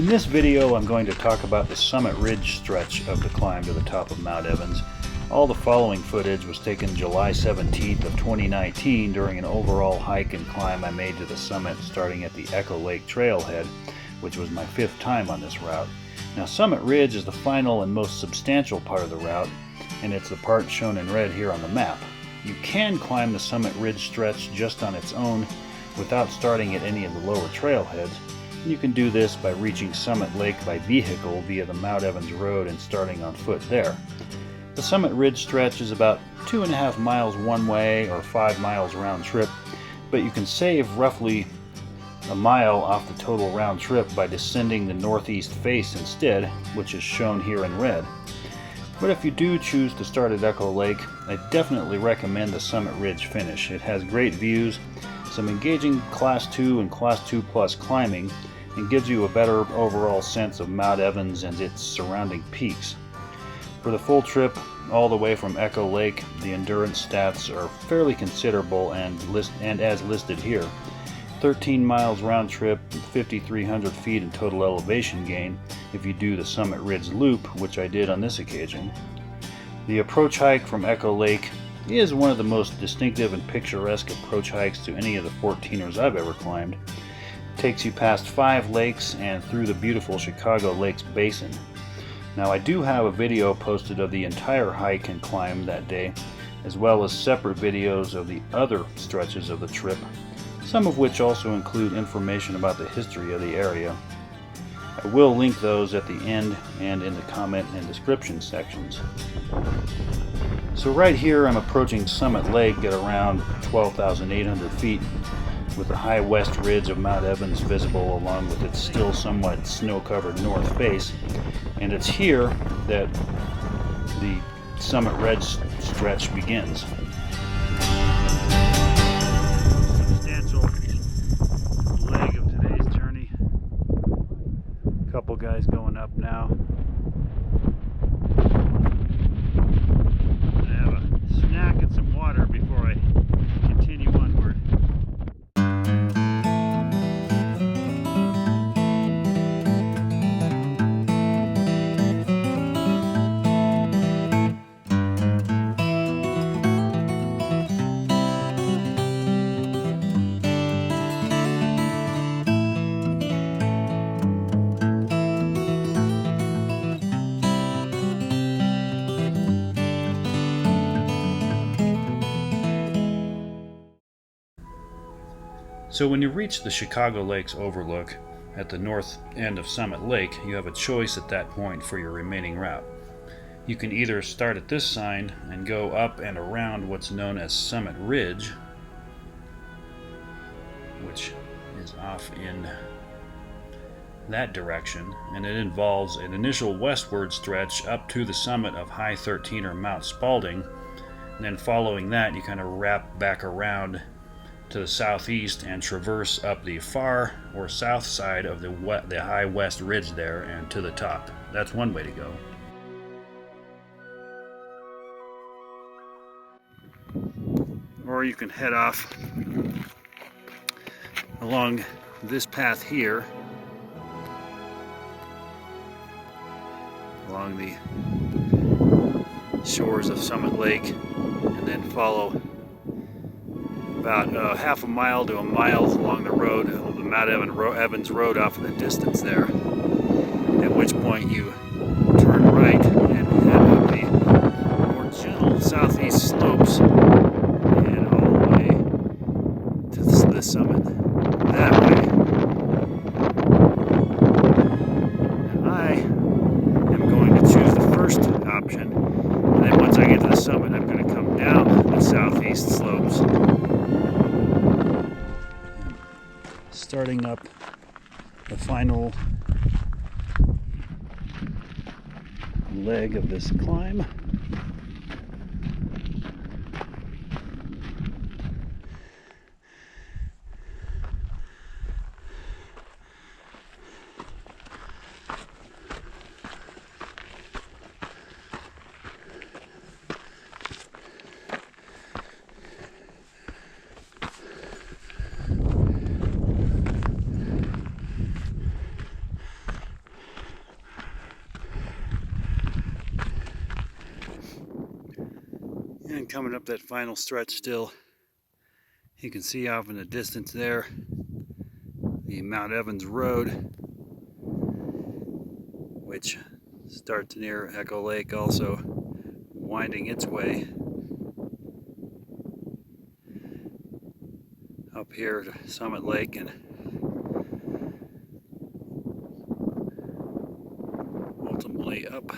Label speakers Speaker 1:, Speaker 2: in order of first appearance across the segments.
Speaker 1: In this video, I'm going to talk about the summit ridge stretch of the climb to the top of Mount Evans. All the following footage was taken July 17th of 2019 during an overall hike and climb I made to the summit starting at the Echo Lake trailhead, which was my 5th time on this route. Now, Summit Ridge is the final and most substantial part of the route, and it's the part shown in red here on the map. You can climb the Summit Ridge stretch just on its own without starting at any of the lower trailheads. You can do this by reaching Summit Lake by vehicle via the Mount Evans Road and starting on foot there. The Summit Ridge stretch is about 2.5 miles one way or 5 miles round trip, but you can save roughly a mile off the total round trip by descending the northeast face instead, which is shown here in red. But if you do choose to start at Echo Lake, I definitely recommend the Summit Ridge finish. It has great views, some engaging Class 2 and Class 2 Plus climbing, and gives you a better overall sense of Mount Evans and its surrounding peaks. For the full trip, all the way from Echo Lake, the endurance stats are fairly considerable and as listed here. 13 miles round trip, 5,300 feet in total elevation gain if you do the Summit Ridge loop, which I did on this occasion. The approach hike from Echo Lake is one of the most distinctive and picturesque approach hikes to any of the 14ers I've ever climbed. It takes you past 5 lakes and through the beautiful Chicago Lakes Basin. Now, I do have a video posted of the entire hike and climb that day, as well as separate videos of the other stretches of the trip, some of which also include information about the history of the area. I will link those at the end and in the comment and description sections. So right here I'm approaching Summit Lake at around 12,800 feet, with the high west ridge of Mount Evans visible along with its still somewhat snow-covered north face, and it's here that the Summit Ridge stretch begins. Substantial leg of today's journey. A couple guys going up now. I'm gonna have a snack and some water before I continue onward. So when you reach the Chicago Lakes overlook at the north end of Summit Lake, you have a choice at that point for your remaining route. You can either start at this sign and go up and around what's known as Summit Ridge, which is off in that direction, and it involves an initial westward stretch up to the summit of High 13 or Mount Spalding, and then following that you kind of wrap back around to the southeast and traverse up the far or south side of the high west ridge there and to the top. That's one way to go. Or you can head off along this path here, along the shores of Summit Lake, and then follow about half a mile to a mile along the road, the Mount Evans Road off in the distance there, at which point you turn right and head up the more gentle southeast slopes and all the way to the summit that way. And I am going to choose the first option, and then once I get to the summit I'm going to come down the southeast slopes, starting up the final leg of this climb. And coming up that final stretch still, you can see off in the distance there the Mount Evans Road, which starts near Echo Lake, also winding its way up here to Summit Lake and ultimately up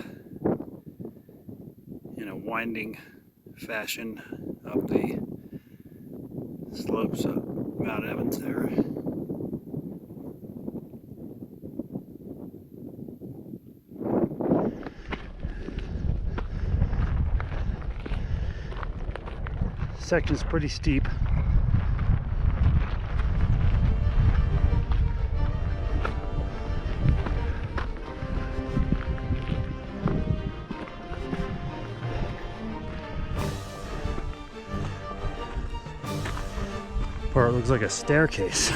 Speaker 1: in a winding fashion up the slopes of Mount Evans there. Section's pretty steep. Part looks like a staircase.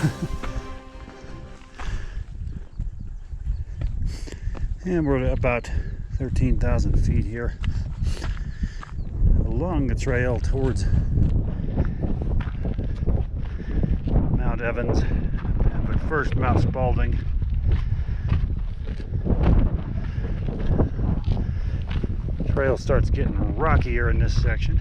Speaker 1: And we're at about 13,000 feet here along the trail towards Mount Evans, but first Mount Spalding. Trail starts getting rockier in this section.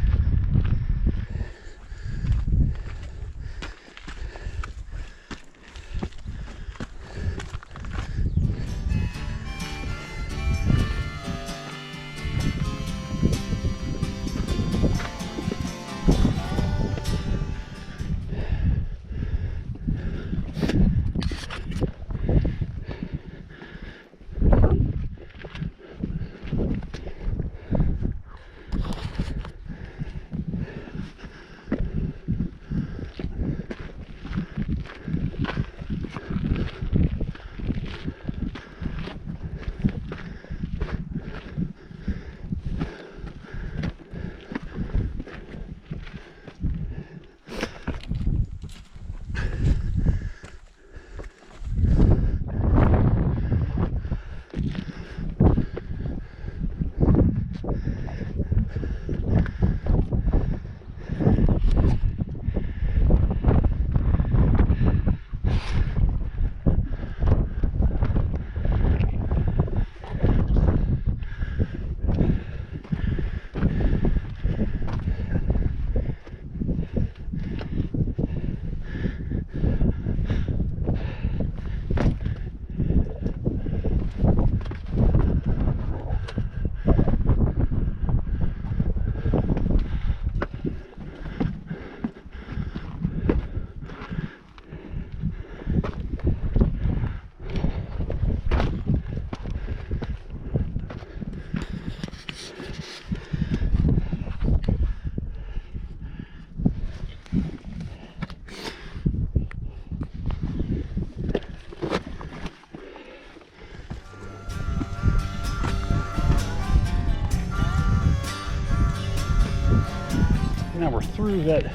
Speaker 1: Now we're through that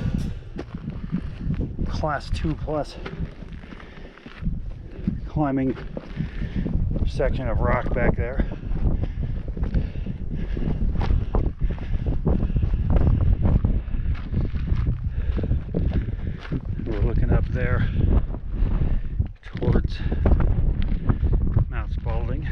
Speaker 1: class 2 plus climbing section of rock back there. We're looking up there towards Mount Spalding.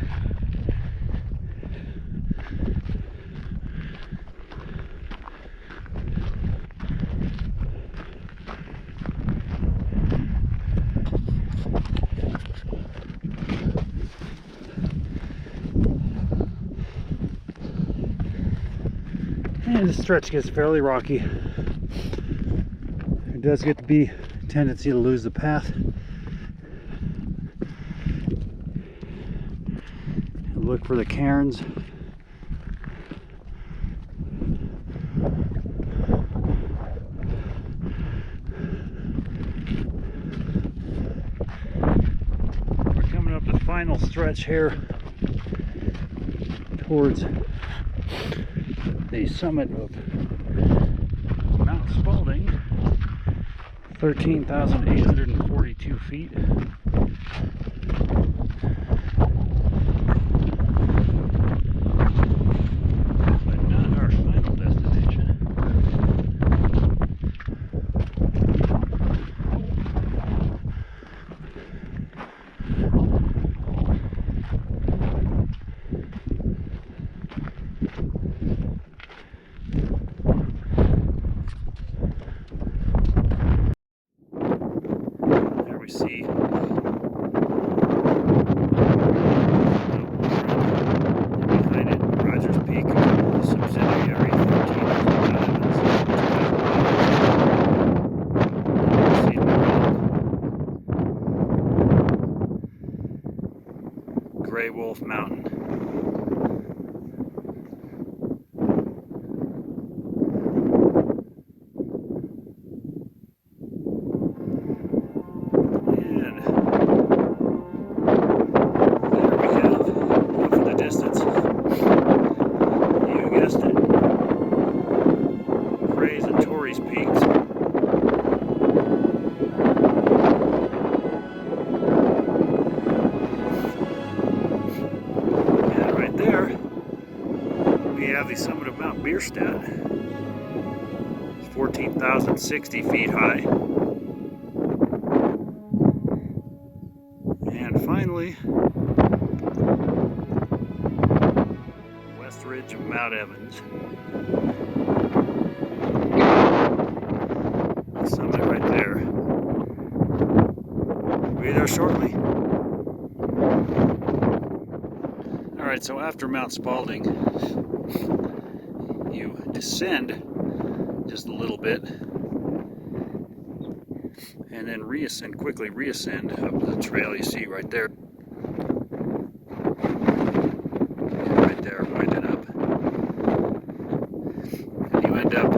Speaker 1: And the stretch gets fairly rocky. It does get to be a tendency to lose the path. And look for the cairns. We're coming up the final stretch here towards the summit of Mount Spalding, 13,842 feet. But not our final destination. the summit of Mount Bierstadt. It's 14,060 feet high. And finally, west ridge of Mount Evans. The summit right there. We'll be there shortly. Alright, so after Mount Spalding, you descend just a little bit and then quickly reascend up the trail you see right there. Right there, pointing up. And you end up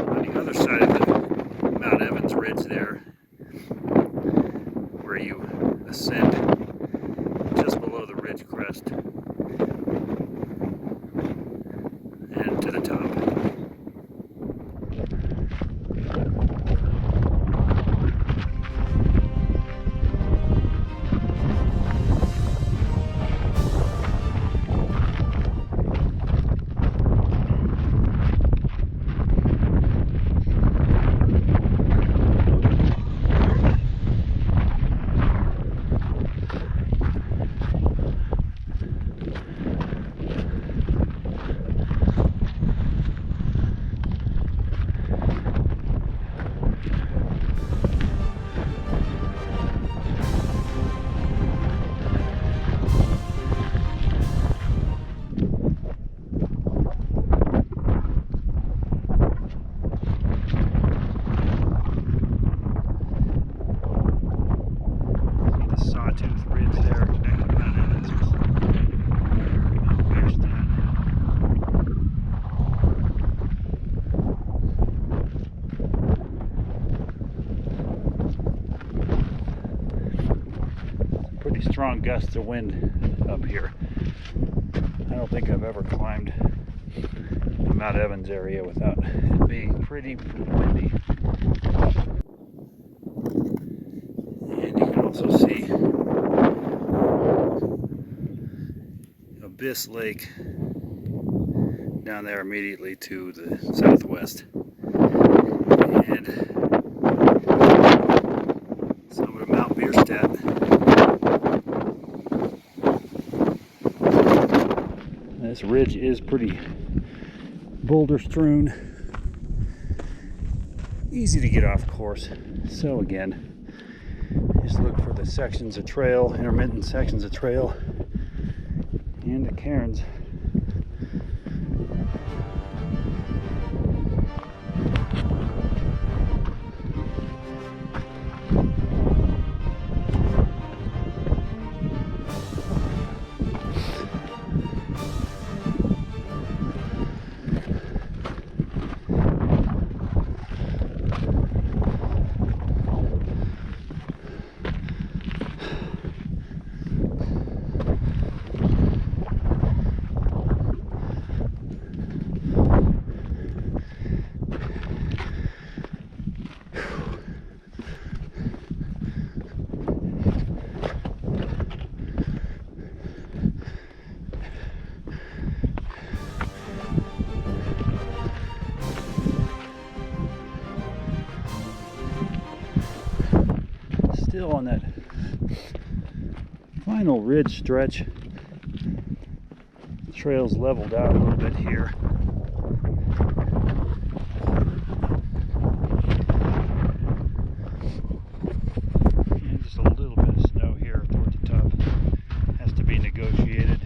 Speaker 1: on the other side of the Mount Evans ridge there, where you ascend just below the ridge crest and to the top. Pretty strong gusts of wind up here. I don't think I've ever climbed the Mount Evans area without it being pretty windy. And you can also see Abyss Lake down there immediately to the southwest. And summit of Mount Bierstadt. This ridge is pretty boulder strewn, easy to get off course. So again, just look for the sections of trail, intermittent sections of trail, and the cairns. Still on that final ridge stretch. The trail's leveled out a little bit here. And just a little bit of snow here toward the top. Has to be negotiated.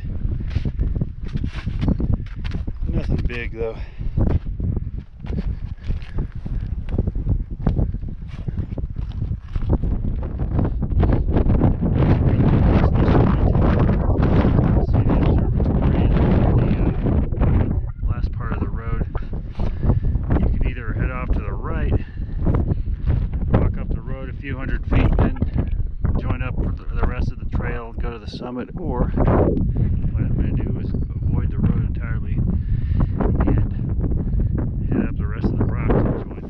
Speaker 1: Nothing big though. Few hundred feet, then join up for the rest of the trail, go to the summit, or what I'm going to do is avoid the road entirely and head up the rest of the rock to join.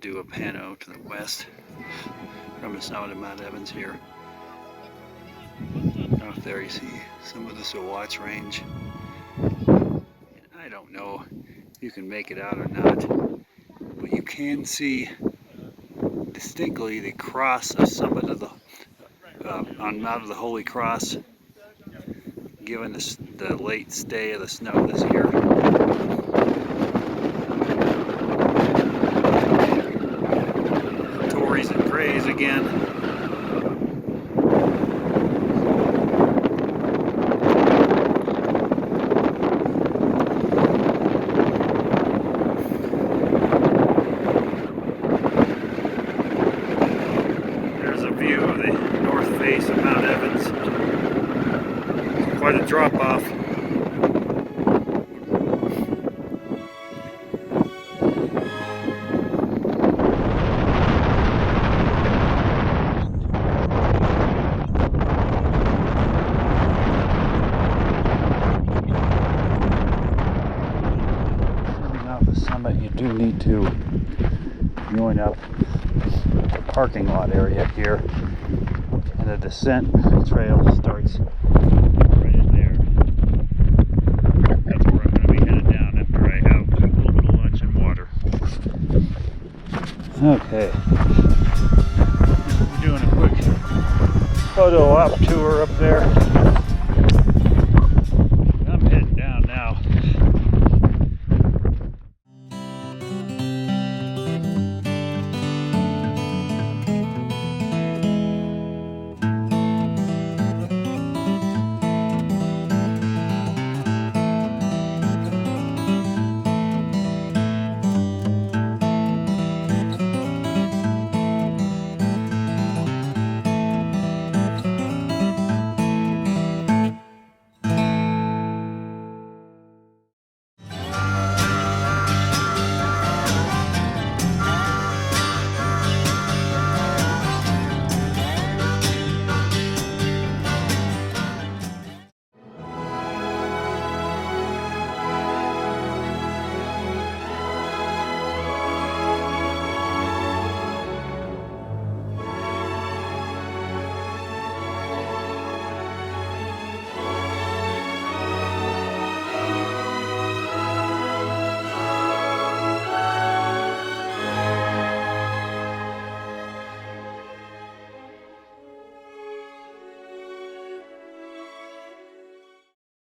Speaker 1: do a pano to the west from the summit of Mount Evans here. Off there you see some of the Watts Range. I don't know if you can make it out or not, but you can see distinctly the cross, the summit of the on Mount of the Holy Cross, given the late stay of the snow this year. Tories and grays again. There's a view of the north face of Mount Evans. Quite a drop off. Coming off the summit, you do need to join up the parking lot area here, and the descent trail starts right in there. That's where I'm going to be headed down after I have a little bit of lunch and water. Okay, we're doing a quick photo op tour up there.